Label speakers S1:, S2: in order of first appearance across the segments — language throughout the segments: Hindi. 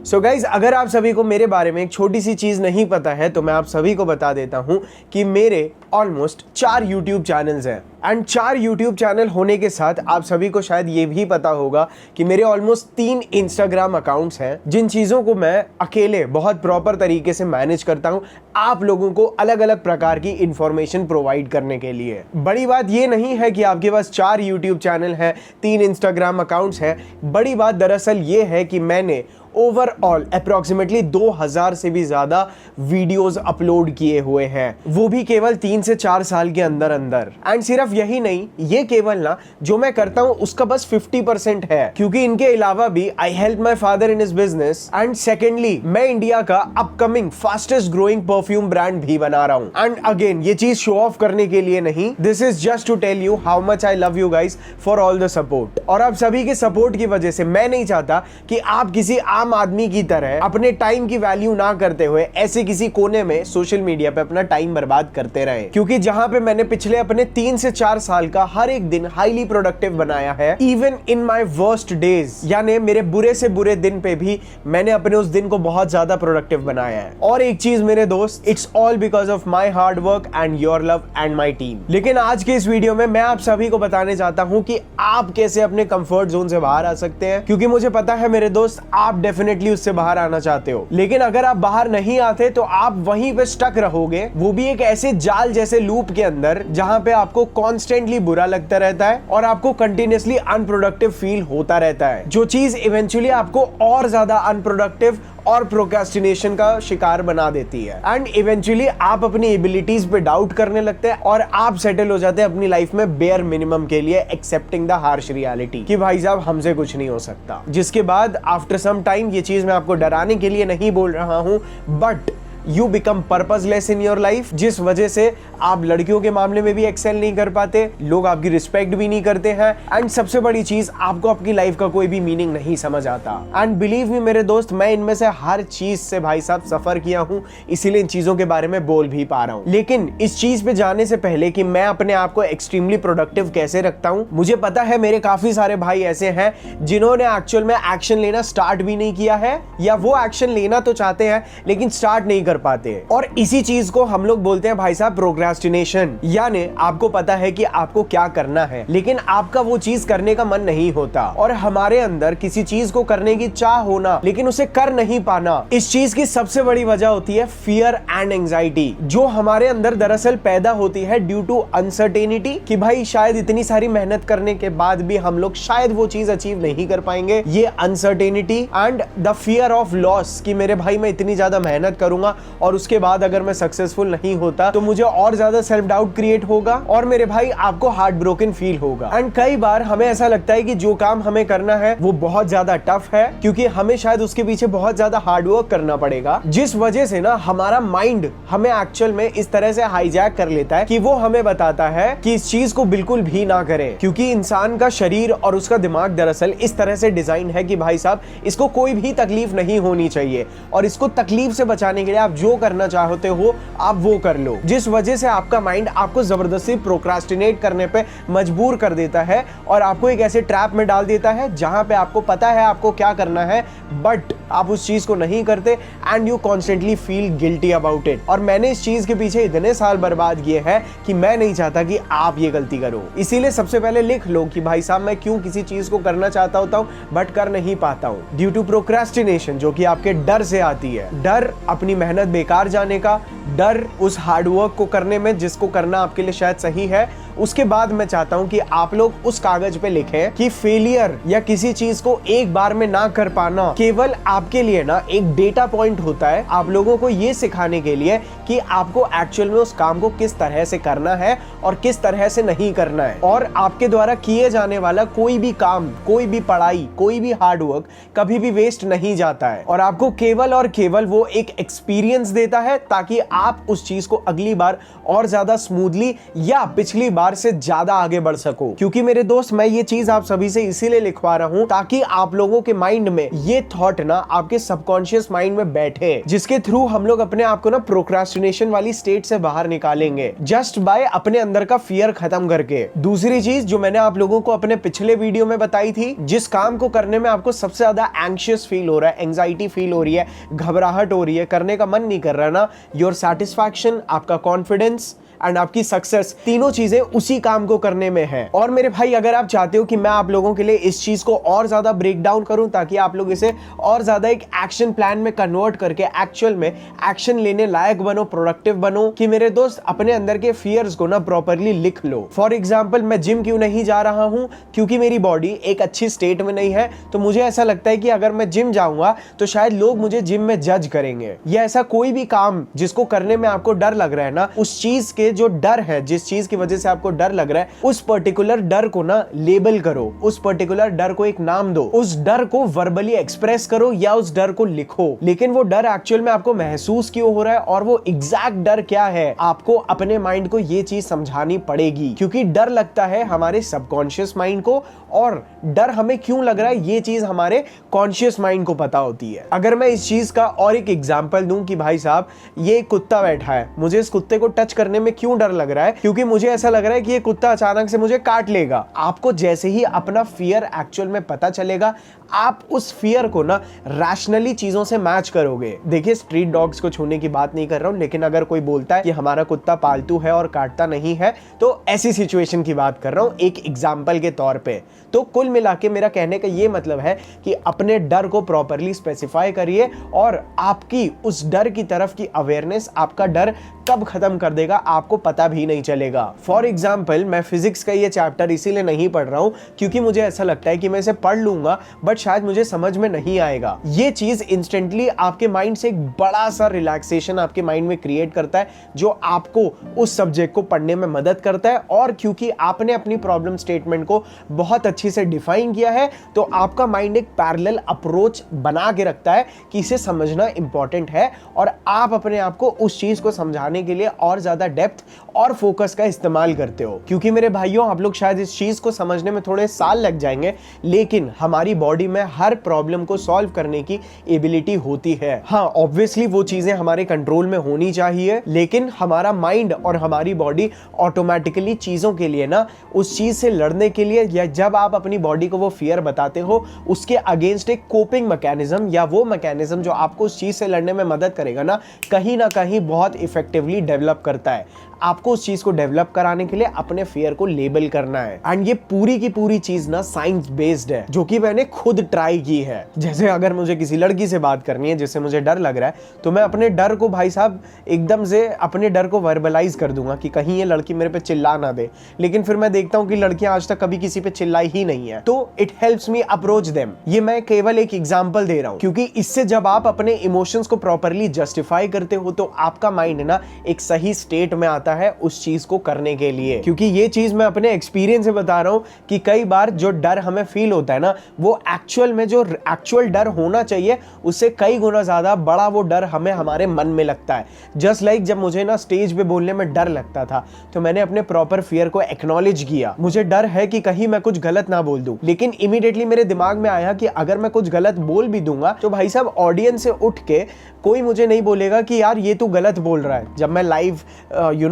S1: सो गाइज, अगर आप सभी को मेरे बारे में एक छोटी सी चीज नहीं पता है तो मैं आप सभी को बता देता हूं कि मेरे ऑलमोस्ट 4 YouTube चैनल्स हैं। एंड 4 YouTube चैनल होने के साथ आप सभी को शायद ये भी पता होगा कि मेरे ऑलमोस्ट 3 Instagram अकाउंट्स हैं, जिन चीज़ों को मैं अकेले बहुत प्रॉपर तरीके से मैनेज करता हूं आप लोगों को अलग अलग प्रकार की इंफॉर्मेशन प्रोवाइड करने के लिए। बड़ी बात ये नहीं है कि आपके पास 4 YouTube चैनल हैं, 3 Instagram अकाउंट्स हैं। बड़ी बात दरअसल ये है कि मैंने ओवरऑल अप्रोक्सीमेटली 2000 से भी ज्यादा वीडियोस अपलोड किए हुए हैं, वो भी केवल 3 से 4 साल के अंदर अंदर। एंड सिर्फ यही नहीं, ये केवल ना जो मैं करता हूं उसका बस 50% है, क्योंकि इनके अलावा भी I help my father in his business. And secondly, मैं इंडिया का upcoming fastest growing perfume brand भी बना रहा हूं। एंड अगेन, ये चीज शो ऑफ करने के लिए नहीं, this is just to tell you how much I love you guys for all the support. और आप सभी के सपोर्ट की वजह से मैं नहीं चाहता कि आप किसी आम आदमी की तरह अपने टाइम की वैल्यू ना करते हुए ऐसे किसी कोने में सोशल मीडिया पे अपना टाइम बर्बाद करते रहे। क्योंकि जहां पे मैंने पिछले अपने 3 से 4 साल का हर एक दिन हाईली प्रोडक्टिव बनाया है, even in my worst days, यानी मेरे बुरे से बुरे दिन पे भी मैंने अपने उस दिन को बहुत ज्यादा प्रोडक्टिव बनाया है। और एक चीज मेरे दोस्त, it's all because of my hard work and your love and my team. लेकिन आज के इस वीडियो में मैं आप सभी को बताने चाहता हूं कि आप कैसे अपने कंफर्ट जोन से बाहर आ सकते हैं, क्योंकि मुझे पता है मेरे दोस्त, आप डेफिनेटली उससे बाहर आना चाहते हो। लेकिन अगर आप बाहर नहीं आते तो आप वहीं पे स्टक रहोगे, वो भी एक ऐसे जाल जैसे लूप के अंदर जहां पे आपको कॉन्स्टेंटली बुरा लगता रहता है और आपको कंटिन्यूअसली अनप्रोडक्टिव फील होता रहता है, जो चीज इवेंचुअली आपको और ज्यादा अनप्रोडक्टिव और प्रोक्रेस्टिनेशन का शिकार बना देती है। एंड इवेंचुअली आप अपनी एबिलिटीज पे डाउट करने लगते हैं और आप सेटल हो जाते हैं अपनी लाइफ में बेयर मिनिमम के लिए, एक्सेप्टिंग द हार्श रियलिटी कि भाई साहब हमसे कुछ नहीं हो सकता। जिसके बाद आफ्टर सम टाइम, ये चीज मैं आपको डराने के लिए नहीं बोल रहा हूं, but you become purposeless in your life, जिस वजह से आप लड़कियों के मामले में भी एक्सेल नहीं कर पाते, लोग आपकी रिस्पेक्ट भी नहीं करते हैं, एंड सबसे बड़ी चीज, आपको आपकी लाइफ का कोई भी मीनिंग नहीं समझ आता। एंड बिलीव मी मेरे दोस्त, मैं इनमें से हर चीज से भाई साहब सफर किया हूं, इसीलिए इन चीजों के बारे में बोल भी पा रहा हूं। लेकिन इस चीज पे जाने से पहले कि मैं अपने आप को एक्सट्रीमली प्रोडक्टिव कैसे रखता हूं, मुझे पता है मेरे काफी सारे भाई ऐसे हैं जिन्होंने एक्चुअल में एक्शन लेना स्टार्ट भी नहीं किया है, या वो एक्शन लेना तो चाहते हैं लेकिन स्टार्ट नहीं कर पाते हैं। और इसी चीज को हम लोग बोलते हैं भाई साहब प्रोक्रेस्टिनेशन। यानी आपको पता है कि आपको क्या करना है, लेकिन आपका वो चीज करने का मन नहीं होता। और हमारे अंदर किसी चीज को करने की चाह होना लेकिन उसे कर नहीं पाना, इस चीज की सबसे बड़ी वजह होती है फियर एंड एंजाइटी, जो हमारे अंदर दरअसल पैदा होती है ड्यू टू अनसर्टेनिटी, कि भाई शायद इतनी सारी मेहनत करने के बाद भी हम लोग शायद वो चीज अचीव नहीं कर पाएंगे। ये uncertainty and the fear of loss, कि मेरे भाई मैं इतनी ज्यादा मेहनत करूंगा और उसके बाद अगर मैं सक्सेसफुल नहीं होता तो मुझे और ज्यादा सेल्फ डाउट क्रिएट होगा, और मेरे भाई आपको हार्ट ब्रोकन फील होगा। एंड कई बार हमें ऐसा लगता है कि जो काम हमें करना है वो बहुत ज्यादा टफ है, क्योंकि हमें शायद उसके पीछे बहुत ज्यादा हार्ड वर्क करना पड़ेगा, जिस वजह से ना हमारा माइंड हमें एक्चुअल में इस तरह से हाईजैक कर लेता है कि वो हमें बताता है कि इस चीज को बिल्कुल भी ना करें, क्योंकि इंसान का शरीर और उसका दिमाग दरअसल इस तरह से डिजाइन है कि भाई साहब इसको कोई भी तकलीफ नहीं होनी चाहिए, और इसको तकलीफ से बचाने के लिए आप जो करना चाहते हो आप वो कर लो, जिस वजह से आपका माइंड आपको जबरदस्ती प्रोक्रास्टिनेट करने पे मजबूर कर देता है और आपको एक ऐसे ट्रैप में डाल देता है जहां पे आपको पता है आपको क्या करना है, बट आप उस चीज को नहीं करते and you constantly feel guilty about it. और मैंने इस चीज के पीछे इतने साल बर्बाद किए हैं कि मैं नहीं चाहता कि आप ये गलती करो। इसीलिए सबसे पहले लिख लो कि भाई साहब मैं क्यों किसी चीज को करना चाहता होता हूं बट कर नहीं पाता हूं, ड्यू टू प्रोक्रास्टिनेशन, जो कि आपके डर से आती है। डर अपनी मेहनत बेकार जाने का, डर उस हार्डवर्क को करने में जिसको करना आपके लिए शायद सही है। उसके बाद मैं चाहता हूं कि आप लोग उस कागज पे लिखें कि फेलियर या किसी चीज को एक बार में ना कर पाना केवल आपके लिए ना एक डेटा पॉइंट होता है, आप लोगों को ये सिखाने के लिए कि आपको एक्चुअल में उस काम को किस तरह से करना है और किस तरह से नहीं करना है। और आपके द्वारा किए जाने वाला कोई भी काम, कोई भी पढ़ाई, कोई भी हार्डवर्क कभी भी वेस्ट नहीं जाता है, और आपको केवल और केवल वो एक एक्सपीरियंस देता है ताकि आप उस चीज को अगली बार और ज्यादा स्मूथली या पिछली बार से ज्यादा आगे बढ़ सको। क्योंकि मेरे दोस्त, मैं ये चीज आप सभी से इसीलिए लिखवा रहा हूं ताकि आप लोगों के माइंड में ये थॉट ना आपके सबकॉन्शियस माइंड में बैठे, जिसके थ्रू हम लोग अपने आप को ना प्रोक्रास्टिनेशन वाली स्टेट से बाहर निकालेंगे, जस्ट बाय अपने अंदर का फियर खत्म करके। दूसरी चीज जो मैंने आप लोगों को अपने पिछले वीडियो में बताई थी, जिस काम को करने में आपको सबसे ज्यादा एंग्शियस फील हो रहा है, एंजाइटी फील हो रही है, घबराहट हो रही है, करने का मन नहीं कर रहा ना, योर सेटिस्फैक्शन, आपका कॉन्फिडेंस एंड आपकी सक्सेस, तीनों चीजें उसी काम को करने में है। और मेरे भाई, अगर आप चाहते हो कि मैं आप लोगों के लिए इस चीज को और ज्यादा ब्रेक डाउन करूं ताकि आप लोग इसे और ज्यादा एक एक्शन प्लान में कन्वर्ट करके एक्चुअल में एक्शन लेने लायक बनो, प्रोडक्टिव बनो, कि मेरे दोस्त अपने अंदर के फियर्स को ना प्रॉपरली लिख लो। फॉर एग्जाम्पल, मैं जिम क्यों नहीं जा रहा हूं? क्योंकि मेरी बॉडी एक अच्छी स्टेट में नहीं है, तो मुझे ऐसा लगता है कि अगर मैं जिम जाऊंगा तो शायद लोग मुझे जिम में जज करेंगे। या ऐसा कोई भी काम जिसको करने में आपको डर लग रहा है ना, उस चीज के जो डर है, जिस चीज की वजह से आपको डर लग रहा है, उस पर्टिकुलर डर को ना लेबल करो, उस पर्टिकुलर डर को एक नाम दो, उस डर को वर्बली एक्सप्रेस करो या उस डर को लिखो। लेकिन वो डर एक्चुअल में आपको महसूस क्यों हो रहा है और वो एग्जैक्ट डर क्या है, आपको अपने माइंड को ये चीज समझानी पड़ेगी। क्योंकि डर लगता है हमारे सबकॉन्शियस माइंड को, और डर हमें क्यों लग रहा है ये चीज हमारे कॉन्शियस माइंड को पता होती है। अगर मैं इस चीज का और एक एग्जांपल दूं कि भाई साहब, ये कुत्ता बैठा है, मुझे इस कुत्ते को टच करने में क्यों डर लग रहा है? क्योंकि मुझे ऐसा लग रहा है कि ये कुत्ता अचानक से मुझे काट लेगा। आपको जैसे ही अपना फियर एक्चुअल में पता चलेगा, आप उस फियर को ना रैशनली चीजों से मैच करोगे। देखिए, स्ट्रीट डॉग्स को छूने की बात नहीं कर रहा हूं, लेकिन अगर कोई बोलता है कि हमारा कुत्ता पालतू है और काटता नहीं है, तो ऐसी सिचुएशन की बात कर रहा हूं एक एग्जाम्पल के तौर पे। तो कुल मिला के मेरा कहने का ये मतलब है कि अपने डर को प्रॉपरली स्पेसिफाई करिए, और आपकी उस डर की तरफ की अवेयरनेस आपका डर कब खत्म कर देगा आपको पता भी नहीं चलेगा। फॉर एग्जाम्पल, मैं फिजिक्स का ये चैप्टर इसीलिए नहीं पढ़ रहा हूं क्योंकि मुझे ऐसा लगता है कि मैं इसे पढ़ लूंगा बट शायद मुझे समझ में नहीं आएगा। ये चीज इंस्टेंटली आपके माइंड से एक बड़ा सा रिलैक्सेशन आपके माइंड में क्रिएट करता है, जो आपको उस सब्जेक्ट को पढ़ने में मदद करता है। और क्योंकि आपने अपनी प्रॉब्लम स्टेटमेंट को बहुत अच्छे से डिफाइन किया है, तो आपका माइंड एक पैरेलल अप्रोच बना के रखता है कि इसे समझना इंपॉर्टेंट है, और आप अपने आप को उस चीज को समझाने के लिए और ज्यादा डेप्थ और फोकस का इस्तेमाल करते हो। क्योंकि मेरे भाइयों, आप लोग शायद इस चीज को समझने में थोड़े साल लग जाएंगे, लेकिन हमारी बॉडी में हर प्रॉब्लम को सॉल्व करने की एबिलिटी होती है। हाँ, ऑब्वियसली वो चीजें हमारे कंट्रोल में होनी चाहिए, लेकिन हमारा माइंड और हमारी बॉडी ऑटोमेटिकली चीजों के लिए ना, उस चीज से लड़ने के लिए, या जब आप अपनी बॉडी को वो फियर बताते हो, उसके अगेंस्ट एक कोपिंग मैकेनिज्म या वो मैकेनिज्म जो आपको उस चीज से लड़ने में मदद करेगा ना कहीं बहुत इफेक्टिवली डेवलप करता है। आपको उस चीज को डेवलप कराने के लिए अपने फियर को लेबल करना है। एंड ये पूरी की पूरी चीज ना साइंस बेस्ड है, जो कि मैंने खुद ट्राई की है। जैसे अगर मुझे किसी लड़की से बात करनी है जिससे मुझे डर लग रहा है, तो मैं अपने डर को भाई साहब एकदम से अपने डर को वर्बलाइज कर दूंगा कि कहीं ये लड़की मेरे पे चिल्ला ना दे। लेकिन फिर मैं देखता हूं कि लड़कियां आज तक कभी किसी पे चिल्लाई ही नहीं है, तो it helps me approach them. ये मैं केवल एक एग्जांपल दे रहा हूं, क्योंकि इससे जब आप अपने इमोशंस को प्रॉपरली जस्टिफाई करते हो, तो आपका माइंड ना एक सही स्टेट में आता है उस चीज को करने के लिए। क्योंकि ये चीज मैं अपने एक्सपीरियंस से बता रहा हूं कि कई बार जो डर हमें फील होता है ना, वो एक्चुअल में जो एक्चुअल डर होना चाहिए उससे कई गुना ज्यादा बड़ा वो डर हमें हमारे मन में लगता है। जस्ट लाइक जब मुझे ना स्टेज पे बोलने में डर लगता था, तो मैंने अपने प्रॉपर फियर को एक्नॉलेज किया। मुझे डर है कि कहीं मैं कुछ गलत ना बोल दूं, लेकिन इमीडिएटली मेरे दिमाग में आया कि अगर मैं कुछ गलत बोल भी दूंगा तो भाई साहब ऑडियंस से उठ के कोई मुझे नहीं बोलेगा कि यार ये तू गलत बोल रहा है। जब मैं लाइव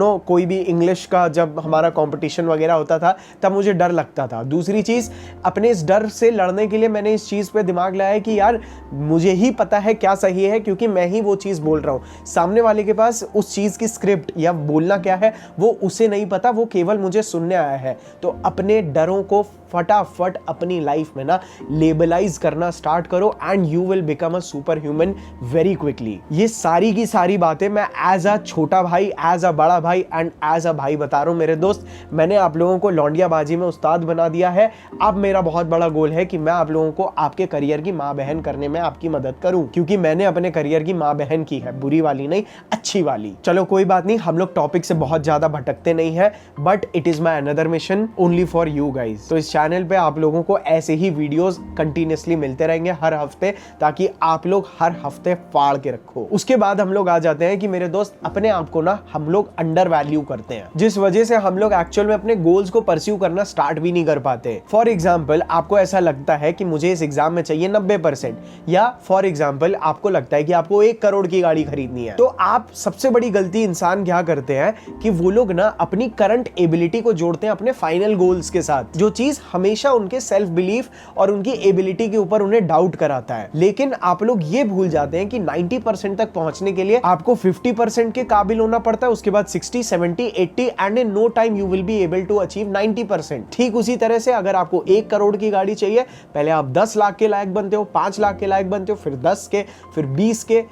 S1: कोई भी इंग्लिश का जब हमारा कंपटीशन वगैरह होता था, तब मुझे डर लगता था। दूसरी चीज, अपने इस डर से लड़ने के लिए मैंने इस चीज पे दिमाग लगाया कि यार मुझे ही पता है क्या सही है, क्योंकि मैं ही वो चीज बोल रहा हूँ। सामने वाले के पास उस चीज की स्क्रिप्ट या बोलना क्या है वो उसे नहीं पता, वो केवल मुझे सुनने आया है। तो अपने डरों को फटाफट अपनी लाइफ में ना लेबलाइज करना स्टार्ट करो, and you will become a super human very quickly. ये सारी की सारी बातें मैं एज अ छोटा भाई, एज अ बड़ा भाई एंड एज अ भाई बता रहा हूं मेरे दोस्त। मैंने आप लोगों को लौंडियाबाजी में उस्ताद बना दिया है। अब मेरा बहुत बड़ा गोल है कि मैं आप लोगों को आपके करियर की माँ बहन करने में आपकी मदद करूं, क्योंकि मैंने अपने करियर की माँ बहन की है, बुरी वाली नहीं, अच्छी वाली। चलो कोई बात नहीं, हम लोग टॉपिक से बहुत ज्यादा भटकते नहीं है, but it is my another mission only for you guys. तो इस चैनल पे आप लोगों को ऐसे ही वीडियोस कंटिन्यूसली मिलते रहेंगे हर हफ्ते, ताकि आप लोग हर हफ्ते फाड़ के रखो। उसके बाद हम लोग आ जाते हैं कि मेरे दोस्त अपने आप को ना हम लोग अंडर वैल्यू करते हैं, जिस वजह से हम लोग एक्चुअल में अपने गोल्स को परस्यू करना स्टार्ट भी नहीं कर पाते। फॉर एग्जाम्पल, आपको ऐसा लगता है कि मुझे इस एग्जाम में चाहिए 90%, या फॉर एग्जाम्पल आपको लगता है कि आपको 1 करोड़ की गाड़ी खरीदनी है, तो आप सबसे बड़ी गलती इंसान क्या करते हैं कि वो लोग ना अपनी करंट एबिलिटी को जोड़ते हैं अपने फाइनल गोल्स के साथ, जो चीज हमेशा उनके सेल्फ बिलीफ और उनकी एबिलिटी के ऊपर उन्हें डाउट कराता है। लेकिन आप लोग ये भूल जाते हैं कि 90% तक पहुंचने के लिए आपको 50% के काबिल होना पड़ता है, उसके बाद 60, 70, 80 and in no time you will be able to achieve 90%। ठीक उसी तरह से अगर आपको 1 करोड़ की गाड़ी चाहिए, पहले आप 10 लाख के लायक बनते हो, 5 लाख के लायक बनते हो, फिर 10 के, फिर 20 के।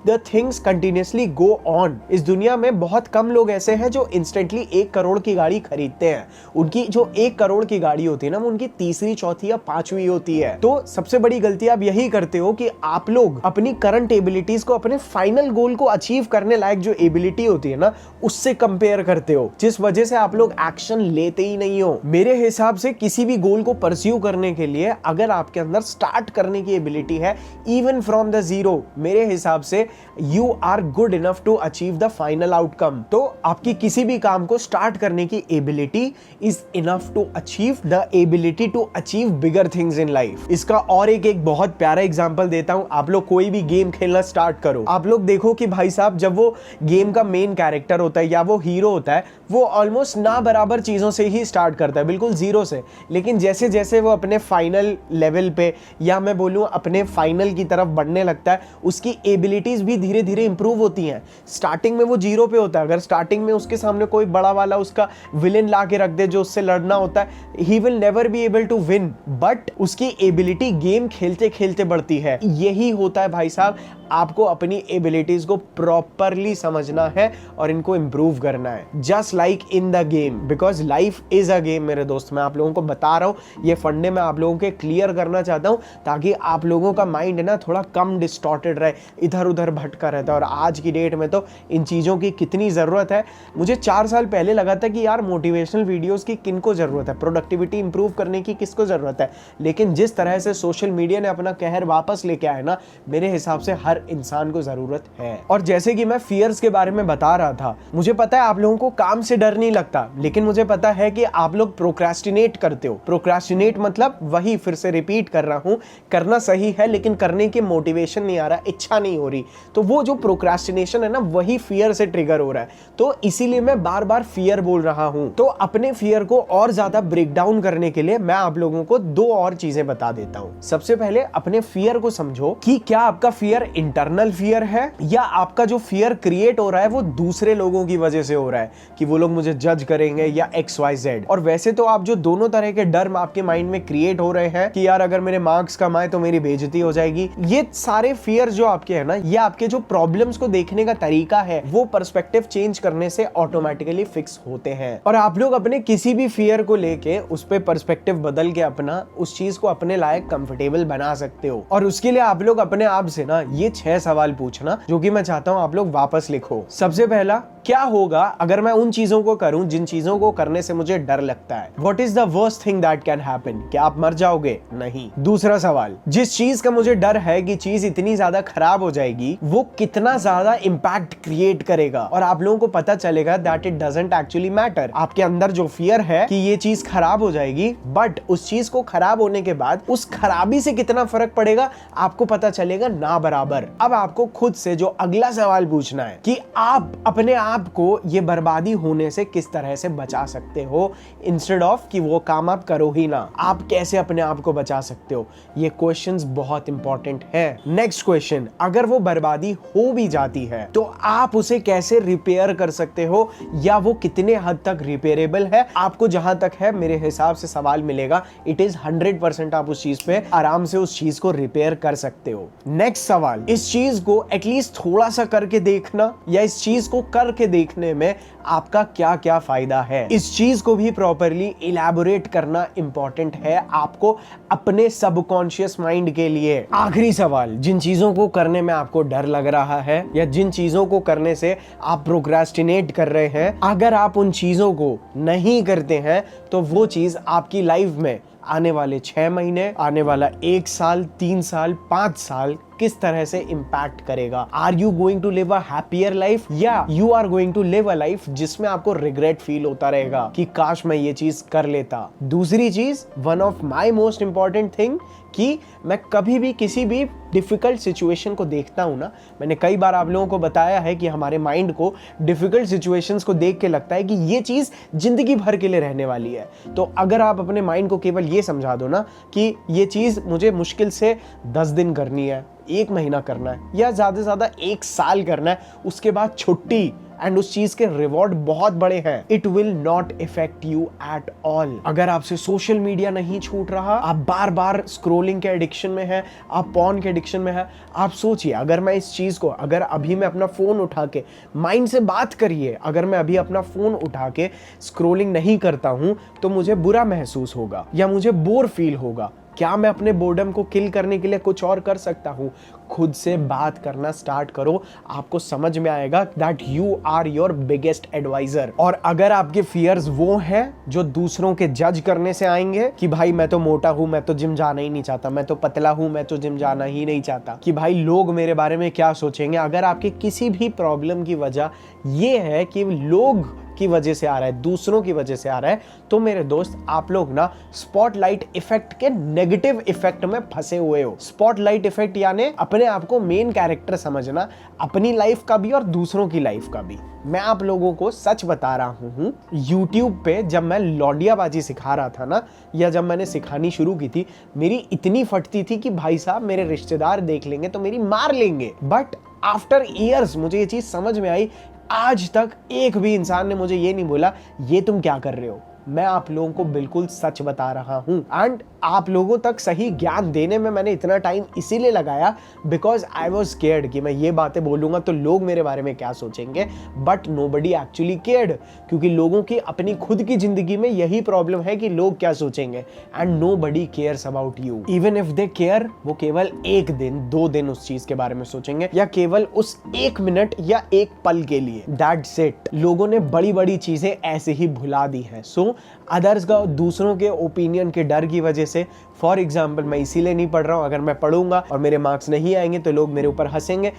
S1: The things continuously go on। इस दुनिया में बहुत कम लोग ऐसे हैं जो इंस्टेंटली 1 करोड़ की गाड़ी खरीदते हैं। उनकी जो 1 करोड़ की गाड़ी होती है ना, वो उनकी तीसरी, चौथी या 5वीं होती है। तो सबसे बड़ी गलती आप यही करते हो कि आप लोग अपनी करंट एबिलिटीज को अपने फाइनल गोल को अचीव करने लायक जो एबिलिटी होती है ना, उससे कंपेयर करते हो, जिस वजह से आप लोग एक्शन लेते ही नहीं हो। मेरे हिसाब से किसी भी गोल को परस्यू करने के लिए अगर आपके अंदर स्टार्ट करने की एबिलिटी है, इवन फ्रॉम द जीरो, मेरे हिसाब से you are good enough to achieve the final outcome. तो आपकी किसी भी काम को स्टार्ट करने की ability is enough to achieve the ability to achieve bigger things in life. इसका और एक बहुत प्यारा एग्जांपल देता हूं। आप लोग कोई भी गेम खेलना स्टार्ट करो, आप लोग देखो कि भाई साहब जब वो गेम का मेन कैरेक्टर होता है या वो हीरो होता है, वो ऑलमोस्ट ना बराबर चीजों से ही स्टार्ट करता है, बिल्कुल जीरो से। लेकिन जैसे जैसे वो अपने फाइनल लेवल पे, या मैं बोलूं अपने फाइनल की तरफ बढ़ने लगता है, उसकी एबिलिटीज भी धीरे धीरे इंप्रूव होती हैं। स्टार्टिंग में वो जीरो पे होता है, अगर स्टार्टिंग में उसके सामने कोई बड़ा वाला उसका विलेन ला के रख दे जो उससे लड़ना होता है, he will never be able to win, but उसकी एबिलिटी गेम खेलते खेलते बढ़ती है। यही होता है भाई साहब, आपको अपनी एबिलिटीज को प्रॉपरली समझना है और इनको इंप्रूव करना है, just like in the game, because life is a game. मेरे दोस्त, मैं आप लोगों को बता रहा हूं, ये फंडे मैं आप लोगों के क्लियर करना चाहता हूं, ताकि आप लोगों का माइंड ना थोड़ा कम डिस्टॉर्टेड रहे, इधर उधर भटका रहता है। और आज की डेट में तो इन चीजों की कितनी जरूरत है। मुझे 4 साल पहले लगा था कि यार मोटिवेशनल वीडियोस की किनको जरूरत है, प्रोडक्टिविटी इंप्रूव करने की किसको जरूरत है, लेकिन जिस तरह से सोशल मीडिया ने अपना कहर वापस लेके आया ना, मेरे हिसाब से हर इंसान को जरूरत है। और जैसे कि मैं फियर्स के बारे में बता रहा था, मुझे पता है आप लोगों को काम से डर नहीं लगता, लेकिन मुझे पता है कि आप लोग प्रोक्रेस्टिनेट करते हो। प्रोक्रेस्टिनेट मतलब वही, फिर से रिपीट कर रहा हूं, करना सही है लेकिन करने की मोटिवेशन नहीं आ रहा, इच्छा नहीं हो रही। तो वो जो प्रोक्रेस्टिनेशन है ना, वही फियर से ट्रिगर हो रहा है। तो इसीलिए मैं बार बार फियर बोल रहा हूं। तो अपने फियर को और ज्यादा ब्रेक डाउन करने के लिए मैं आप लोगों को 2 और चीजें बता देता हूं। सबसे पहले अपने फियर को समझो कि क्या आपका फियर इंटरनल फियर है, या आपका जो फियर क्रिएट हो रहा है वो दूसरे लोगों की वजह से हो रहा है, कि वो लोग मुझे जज करेंगे या XYZ। और वैसे तो आप जो दोनों तरह के डर आपके माइंड में क्रिएट हो रहे हैं कि यार अगर मेरे मार्क्स कम आए तो मेरी बेइज्जती हो जाएगी, ये सारे फियर जो आपके है ना, ये आपके जो प्रॉब्लम्स को देखने का तरीका है, वो पर्सपेक्टिव चेंज करने से ऑटोमेटिकली फिक्स होते हैं। और आप लोग अपने किसी भी फियर को लेके उस पे पर्सपेक्टिव बदल के अपना उस चीज को अपने लायक कंफर्टेबल बना सकते हो। और उसके लिए आप लोग अपने आप से ना ये 6 सवाल पूछना, जो कि मैं चाहता हूं आप लोग वापस लिखो। सबसे पहला, क्या होगा अगर मैं उन चीजों को करूं जिन चीजों को करने से मुझे डर लगता है? What is the worst thing that can happen? क्या आप मर जाओगे? नहीं। दूसरा सवाल, जिस चीज का मुझे डर है कि चीज इतनी ज्यादा खराब हो जाएगी, वो कितना ज्यादा इंपैक्ट क्रिएट करेगा? और आप लोगों को पता चलेगा that it doesn't actually matter। आपके अंदर जो फियर है कि ये चीज खराब हो जाएगी, बट उस चीज को खराब होने के बाद उस खराबी से कितना फर्क पड़ेगा आपको पता चलेगा ना बराबर। अब आपको खुद से जो अगला सवाल पूछना है कि आप अपने आप को ये बर्बादी होने से किस तरह से बचा सकते हो, इंस्टेड ऑफ कि वो काम आप करो ही ना। आप कैसे अपने आप को बचा सकते हो? ये क्वेश्चंस बहुत इंपॉर्टेंट है। नेक्स्ट क्वेश्चन, अगर वो बर्बादी हो भी जाती है तो आप उसे कैसे रिपेयर कर सकते हो, या वो कितने हद तक रिपेयरेबल है? आपको जहां तक है मेरे हिसाब से सवाल मिलेगा, इट इज 100% आप उस चीज पे आराम से उस चीज को रिपेयर कर सकते हो। नेक्स्ट सवाल, इस चीज को एटलीस्ट थोड़ा सा करके देखना, या इस चीज को करके के देखने में आपका क्या क्या फायदा है। इस चीज को भी प्रॉपरली इलैबोरेट करना इंपॉर्टेंट है आपको अपने सबकॉन्शियस माइंड के लिए। आखिरी सवाल, जिन चीजों को करने में आपको डर लग रहा है या जिन चीजों को करने से आप प्रोक्रेस्टिनेट कर रहे हैं, अगर आप उन चीजों को नहीं करते हैं तो वो चीज आपकी लाइफ में आने वाले 6 महीने, आने वाला 1 साल, 3 साल, 5 साल किस तरह से इंपैक्ट करेगा। Are you going to live a happier life या you are going to live a life जिसमें आपको रिग्रेट फील होता रहेगा कि काश मैं ये चीज कर लेता। दूसरी चीज, one of my most important thing, कि मैं कभी भी किसी भी डिफिकल्ट सिचुएशन को देखता हूं ना, मैंने कई बार आप लोगों को बताया है कि हमारे माइंड को डिफिकल्ट सिचुएशंस को देख के लगता है कि ये चीज जिंदगी भर के लिए रहने वाली है। तो अगर आप अपने माइंड को केवल ये समझा दो ना कि ये चीज मुझे मुश्किल से 10 दिन करनी है, 1 महीना करना है या ज्यादा से ज्यादा 1 साल करना है, उसके बाद छुट्टी, एंड उस चीज के रिवॉर्ड बहुत बड़े हैं, it will not effect you at all. अगर आपसे सोशल मीडिया नहीं छूट रहा, आप बार बार स्क्रोलिंग के एडिक्शन में है, आप पॉर्न के एडिक्शन में है, आप सोचिए अगर मैं इस चीज को, अगर अभी मैं अपना फोन उठा के, माइंड से बात करिए, अगर मैं अभी अपना फोन उठा के स्क्रोलिंग नहीं करता हूं तो मुझे बुरा महसूस होगा या मुझे बोर फील होगा। क्या मैं अपने बोर्डम को किल करने के लिए कुछ और कर सकता हूं? खुद से बात करना स्टार्ट करो, आपको समझ में आएगा that you are your biggest advisor. और अगर आपके फियर्स वो हैं जो दूसरों के जज करने से आएंगे कि भाई मैं तो मोटा हूं, मैं तो जिम जाना ही नहीं चाहता, मैं तो पतला हूं, मैं तो जिम जाना ही नहीं चाहता, कि भाई लोग मेरे बारे में क्या सोचेंगे, अगर आपके किसी भी प्रॉब्लम की वजह ये है कि लोग की वजह से आ रहा है, दूसरों की वजह से आ रहा है, तो मेरे दोस्त आप लोग ना स्पॉटलाइट इफेक्ट के नेगेटिव इफेक्ट में फंसे हुए हो। स्पॉटलाइट इफेक्ट यानी अपने आप को मेन कैरेक्टर समझना, अपनी लाइफ का भी और दूसरों की लाइफ का भी। मैं आप लोगों को सच बता रहा हूँ, YouTube पे जब मैं लौंडियाबाजी सिखा रहा था ना, या जब मैंने सिखानी शुरू की थी, मेरी इतनी फटती थी कि भाई साहब मेरे रिश्तेदार देख लेंगे तो मेरी मार लेंगे। बट आफ्टर ईयर्स मुझे ये चीज समझ में आई, आज तक एक भी इंसान ने मुझे ये नहीं बोला ये तुम क्या कर रहे हो। मैं आप लोगों को बिल्कुल सच बता रहा हूं, एंड आप लोगों तक सही ज्ञान देने में मैंने इतना टाइम इसीलिए लगाया बिकॉज आई वॉज स्केयर्ड कि मैं ये बातें बोलूंगा तो लोग मेरे बारे में क्या सोचेंगे। बट नोबडी एक्चुअली केयर्ड, क्योंकि लोगों की अपनी खुद की जिंदगी में यही प्रॉब्लम है कि लोग क्या सोचेंगे, and nobody cares about you. Even if they care, वो केवल 1 दिन 2 दिन उस चीज के बारे में सोचेंगे या केवल उस 1 मिनट या 1 पल के लिए, दैट्स इट। लोगों ने बड़ी बड़ी चीजें ऐसे ही भुला दी है। सो अदर्स का, दूसरों के ओपिनियन के डर की वजह से, फॉर एग्जाम्पल मैं इसीलिए नहीं पढ़ रहा हूं, अगर मैं पढ़ूंगा और मेरे मार्क्स नहीं आएंगे तो लोग मेरे ऊपर हंसेंगे,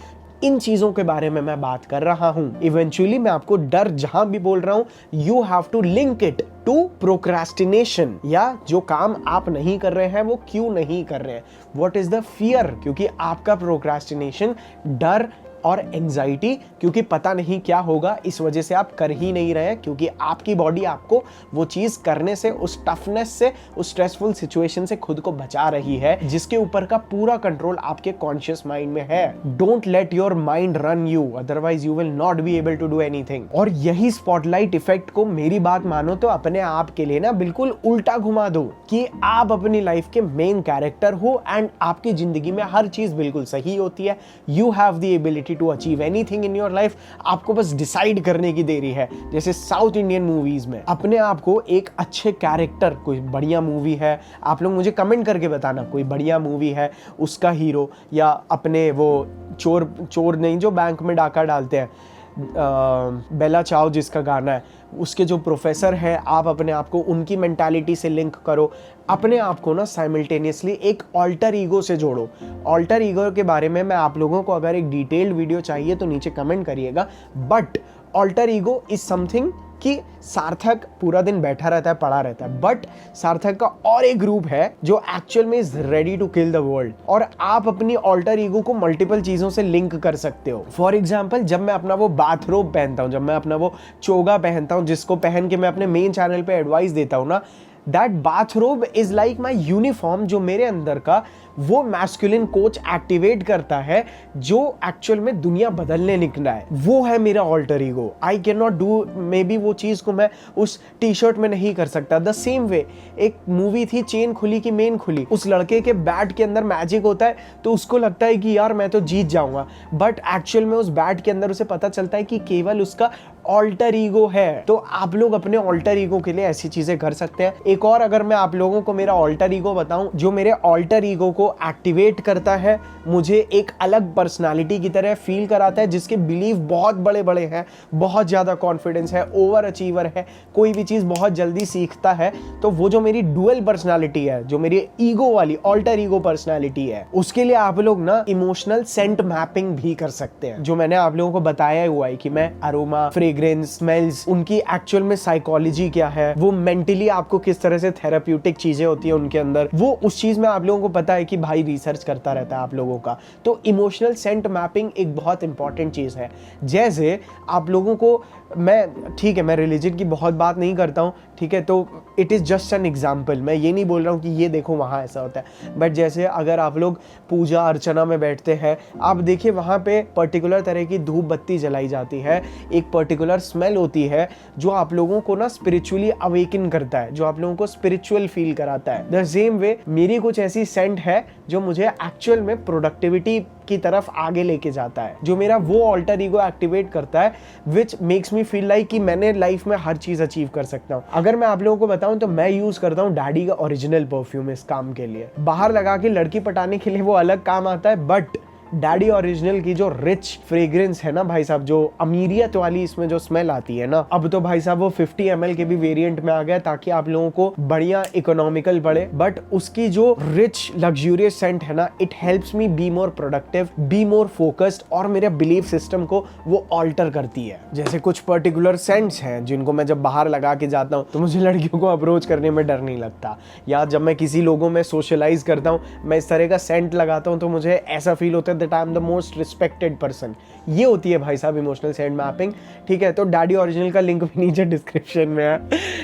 S1: इन चीजों के बारे में मैं बात कर रहा हूं। इवेंचुअली मैं आपको डर जहां भी बोल रहा हूं, you have to link it to procrastination, या जो काम आप नहीं कर रहे हैं वो क्यों नहीं कर रहे हैं, व्हाट इज द फियर, क्योंकि आपका प्रोक्रेस्टिनेशन, डर और एंजाइटी, क्योंकि पता नहीं क्या होगा, इस वजह से आप कर ही नहीं रहे, क्योंकि आपकी बॉडी आपको वो चीज करने से, उस टफनेस से, उस स्ट्रेसफुल सिचुएशन से खुद को बचा रही है, जिसके ऊपर का पूरा कंट्रोल आपके कॉन्शियस माइंड में है। Don't let your mind run you, otherwise you will not be able to do anything. और यही स्पॉटलाइट इफेक्ट को, मेरी बात मानो तो अपने आप के लिए ना बिल्कुल उल्टा घुमा दो कि आप अपनी लाइफ के मेन कैरेक्टर हो एंड आपकी जिंदगी में हर चीज बिल्कुल सही होती है। You have the ability to achieve anything in your life, आपको बस डिसाइड करने की देरी है। जैसे साउथ इंडियन मूवीज में अपने आप को एक अच्छे कैरेक्टर, कोई बढ़िया मूवी है, आप लोग मुझे कमेंट करके बताना कोई बढ़िया मूवी है, उसका हीरो, या अपने वो चोर नहीं जो बैंक में डाका डालते हैं, बेला चाओ जिसका गाना है, उसके जो प्रोफेसर है, आप अपने आप को उनकी मेंटालिटी से लिंक करो, अपने आप को ना साइमल्टेनियसली एक ऑल्टर ईगो से जोड़ो। ऑल्टर ईगो के बारे में मैं आप लोगों को अगर एक डिटेल्ड वीडियो चाहिए तो नीचे कमेंट करिएगा। But alter ego is something कि सार्थक पूरा दिन बैठा रहता है, पड़ा रहता है, बट सार्थक का और एक ग्रुप है जो एक्चुअल में is ready to kill the world, और आप अपनी ऑल्टर ईगो को मल्टीपल चीजों से लिंक कर सकते हो। फॉर एग्जाम्पल, जब मैं अपना वो बाथरोब पहनता हूँ, जब मैं अपना वो चोगा पहनता हूँ, जिसको पहन के मैं अपने मेन चैनल पे एडवाइस देता हूँ ना, that bathrobe is like my uniform, जो मेरे अंदर का वो मैस्कुलिन कोच एक्टिवेट करता है जो एक्चुअल में दुनिया बदलने निकला है। वो है मेरा alter ego. I can not do, may be वो चीज को मैं उस टी शर्ट में नहीं कर सकता। द सेम वे एक मूवी थी चेन खुली की मेन खुली, उस लड़के के बैट के अंदर मैजिक होता है तो उसको लगता है कि यार मैं तो जीत जाऊंगा, बट एक्चुअल में उस बैट के अंदर उसे पता चलता है कि केवल उसका ऑल्टर ईगो है। तो आप लोग अपने ऑल्टर ईगो के लिए ऐसी चीजें कर सकते हैं। एक और अगर मैं आप लोगों को मेरा ऑल्टर ईगो बताऊं, जो मेरे ऑल्टर ईगो को एक्टिवेट करता है, मुझे एक अलग पर्सनालिटी की तरह फील कराता है, जिसके बिलीव बहुत बड़े बड़े हैं, बहुत ज्यादा कॉन्फिडेंस है, ओवर अचीवर है, कोई भी चीज बहुत जल्दी सीखता है, तो वो जो मेरी डुअल पर्सनालिटी है, जो मेरी ईगो वाली ऑल्टर ईगो पर्सनालिटी है, उसके लिए आप लोग ना इमोशनल सेंट मैपिंग भी कर सकते हैं। जो मैंने आप लोगों को बताया हुआ है कि मैं अरोमा, फ्रेग्रेंस, स्मेल्स, उनकी एक्चुअल में साइकोलॉजी क्या है, वो मेंटली आपको किस तरह से थेराप्यूटिक चीजें होती है उनके अंदर, वो उस चीज में आप लोगों को पता है कि भाई रिसर्च करता रहता है आप लोगों का। तो इमोशनल सेंट मैपिंग एक बहुत इंपॉर्टेंट चीज है। जैसे आप लोगों को मैं, ठीक है, मैं रिलीजन की बहुत बात नहीं करता हूँ, ठीक है, तो it is just an example. मैं ये नहीं बोल रहा हूँ कि ये देखो वहाँ ऐसा होता है, बट जैसे अगर आप लोग पूजा अर्चना में बैठते हैं, आप देखिए वहाँ पे पर्टिकुलर तरह की धूप बत्ती जलाई जाती है, एक पर्टिकुलर स्मेल होती है जो आप लोगों को ना स्पिरिचुअली अवेकन करता है, जो आप लोगों को स्पिरिचुअल फील कराता है। द सेम वे मेरी कुछ ऐसी सेंट है जो मुझे एक्चुअल में प्रोडक्टिविटी की तरफ आगे लेके जाता है, जो मेरा वो ऑल्टर ईगो एक्टिवेट करता है, which makes me feel like कि मैंने लाइफ में हर चीज अचीव कर सकता हूँ। अगर मैं आप लोगों को बताऊं तो मैं यूज करता हूँ डैडी का ओरिजिनल परफ्यूम इस काम के लिए। बाहर लगा के लड़की पटाने के लिए वो अलग काम आता है, बट डैडी ओरिजिनल की जो रिच फ्रेग्रेंस है ना भाई साहब, जो अमीरियत वाली इसमें जो स्मेल आती है ना, अब तो भाई साहब वो 50 ml के भी वेरिएंट में आ गया ताकि आप लोगों को बढ़िया इकोनॉमिकल पड़े, बट उसकी जो रिच लग्जूरियस सेंट है ना, it helps me be more productive, be more focused, और मेरे बिलीफ सिस्टम को वो ऑल्टर करती है। जैसे कुछ पर्टिकुलर सेंट्स हैं जिनको मैं जब बाहर लगा के जाता हूँ तो मुझे लड़कियों को अप्रोच करने में डर नहीं लगता, या जब मैं किसी लोगों में सोशलाइज करता हूँ, मैं इस तरह का सेंट लगाता हूँ तो मुझे ऐसा फील होता है that I am the most respected person। ये होती है भाई साहब इमोशनल सेंट मैपिंग, ठीक है। तो डैडी ओरिजिनल का लिंक भी नीचे डिस्क्रिप्शन में है,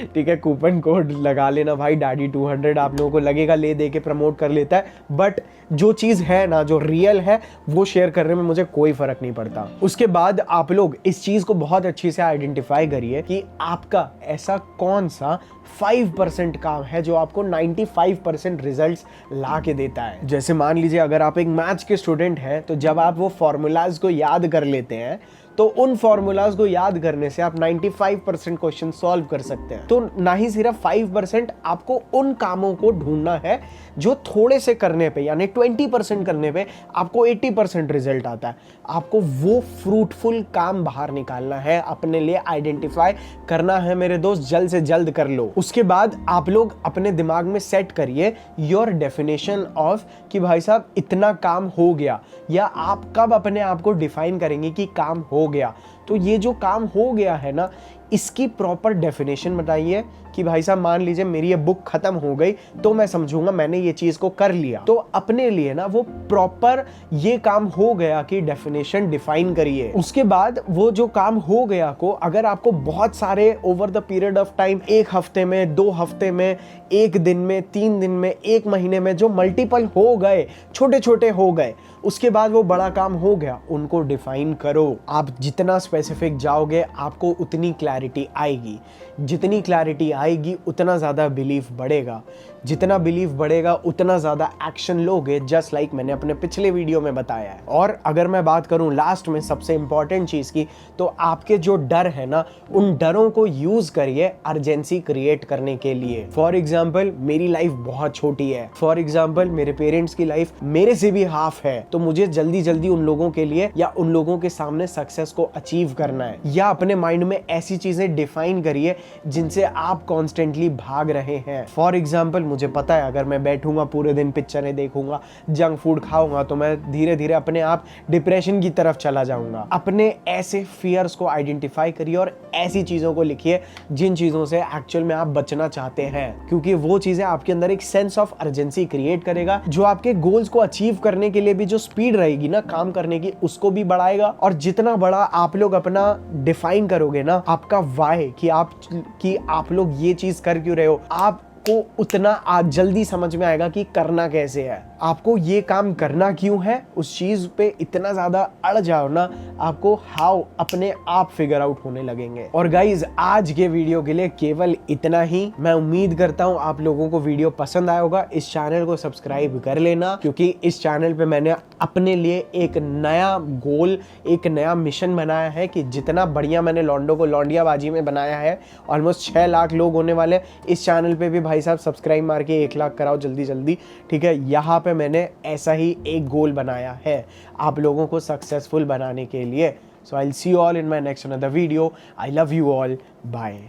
S1: ठीक है, कूपन कोड लगा लेना भाई, डैडी 200 आप लोगों को लगेगा, ले दे के प्रमोट कर लेता है, बट जो चीज़ है ना, जो रियल है, वो शेयर करने में मुझे कोई फर्क नहीं पड़ता। उसके बाद आप लोग इस चीज़ को बहुत अच्छी से आइडेंटिफाई करिए कि आपका ऐसा कौन सा 5% काम है जो आपको 95% रिजल्ट्स ला के देता है। जैसे मान लीजिए अगर आप एक मैथ्स के स्टूडेंट हैं, तो जब आप वो फॉर्मूलाज को याद कर लेते हैं तो उन फॉर्मूलाज को याद करने से आप 95% क्वेश्चन सॉल्व कर सकते हैं। तो ना ही सिर्फ 5%, आपको उन कामों को ढूंढना है जो थोड़े से करने पे, यानी 20% करने पे आपको 80% रिजल्ट आता है। आपको वो फ्रूटफुल काम बाहर निकालना है, अपने लिए आइडेंटिफाई करना है मेरे दोस्त, जल्द से जल्द कर लो। उसके बाद आप लोग अपने दिमाग में सेट करिए योर डेफिनेशन ऑफ कि भाई साहब इतना काम हो गया, या आप कब अपने आप को डिफाइन करेंगे कि काम हो गया। तो ये जो काम हो गया है ना, इसकी प्रॉपर डेफिनेशन बताइए कि भाई साहब मान लीजिए मेरी ये बुक खत्म हो गई तो मैं समझूंगा मैंने ये चीज को कर लिया। तो अपने लिए ना वो प्रॉपर ये काम हो गया की डेफिनेशन डिफाइन करिए। उसके बाद वो जो काम हो गया को अगर आपको बहुत सारे over the period of time, 1 हफ्ते में, 2 हफ्ते में, 1 दिन में, 3 दिन में, 1 महीने में, जो मल्टीपल हो गए, छोटे छोटे हो गए, उसके बाद वो बड़ा काम हो गया, उनको डिफाइन करो। आप जितना स्पेसिफिक जाओगे आपको उतनी क्लैरिटी आएगी, जितनी क्लैरिटी आएगी उतना ज़्यादा बिलीफ बढ़ेगा, जितना बिलीफ बढ़ेगा उतना ज़्यादा एक्शन लोगे, जस्ट लाइक मैंने अपने पिछले वीडियो में बताया है। और अगर मैं बात करूं लास्ट में सबसे इंपॉर्टेंट चीज़ की, तो आपके जो डर है ना, उन डरों को यूज़ करिए अर्जेंसी क्रिएट करने के लिए। फॉर एग्जाम्पल मेरी लाइफ बहुत छोटी है, फॉर एग्जाम्पल मेरे पेरेंट्स की लाइफ मेरे से भी हाफ है, तो मुझे जल्दी जल्दी उन लोगों के लिए या उन लोगों के सामने सक्सेस को अचीव करना है। या अपने माइंड में ऐसी चीज़ें डिफाइन करिए जिनसे आप कॉन्स्टेंटली भाग रहे हैं। फॉर एग्जाम्पल मुझे पता है अगर मैं बैठूंगा पूरे दिन पिक्चरें देखूंगा, जंक फूड खाऊंगा, तो मैं धीरे धीरे अपने आप डिप्रेशन की तरफ चला जाऊंगा। अपने ऐसे फियर्स को आइडेंटिफाई करिए और ऐसी चीज़ों को लिखिए जिन चीज़ों से एक्चुअल में आप बचना चाहते हैं, क्योंकि वो चीज़ें आपके अंदर एक सेंस ऑफ अर्जेंसी क्रिएट करेगा, जो आपके गोल्स को अचीव करने के लिए भी जो स्पीड रहेगी ना काम करने की, उसको भी बढ़ाएगा। और जितना बड़ा आप लोग अपना डिफाइन करोगे ना, आपका वाई कि आप लोग ये चीज कर क्यों रहे हो, आप आपको उतना आज जल्दी समझ में आएगा कि करना कैसे है, आपको ये काम करना क्यों है। उस चीज पे इतना ज्यादा अड़ जाओ ना, आपको हाउ अपने आप फिगर आउट होने लगेंगे। और गाइज आज के वीडियो के लिए केवल इतना ही। मैं उम्मीद करता हूँ आप लोगों को वीडियो पसंद आया होगा। इस चैनल को सब्सक्राइब कर लेना, क्योंकि इस चैनल पे मैंने अपने लिए एक नया गोल, एक नया मिशन बनाया है कि जितना बढ़िया मैंने लॉन्डो को लौंडियाबाजी में बनाया है, ऑलमोस्ट 6 लाख लोग होने वाले। इस चैनल पे भी भाई साहब सब्सक्राइब मार के 1 लाख कराओ जल्दी जल्दी, ठीक है। यहाँ पे मैंने ऐसा ही एक गोल बनाया है आप लोगों को सक्सेसफुल बनाने के लिए। So I will see you all in my next another video. I love you all, bye.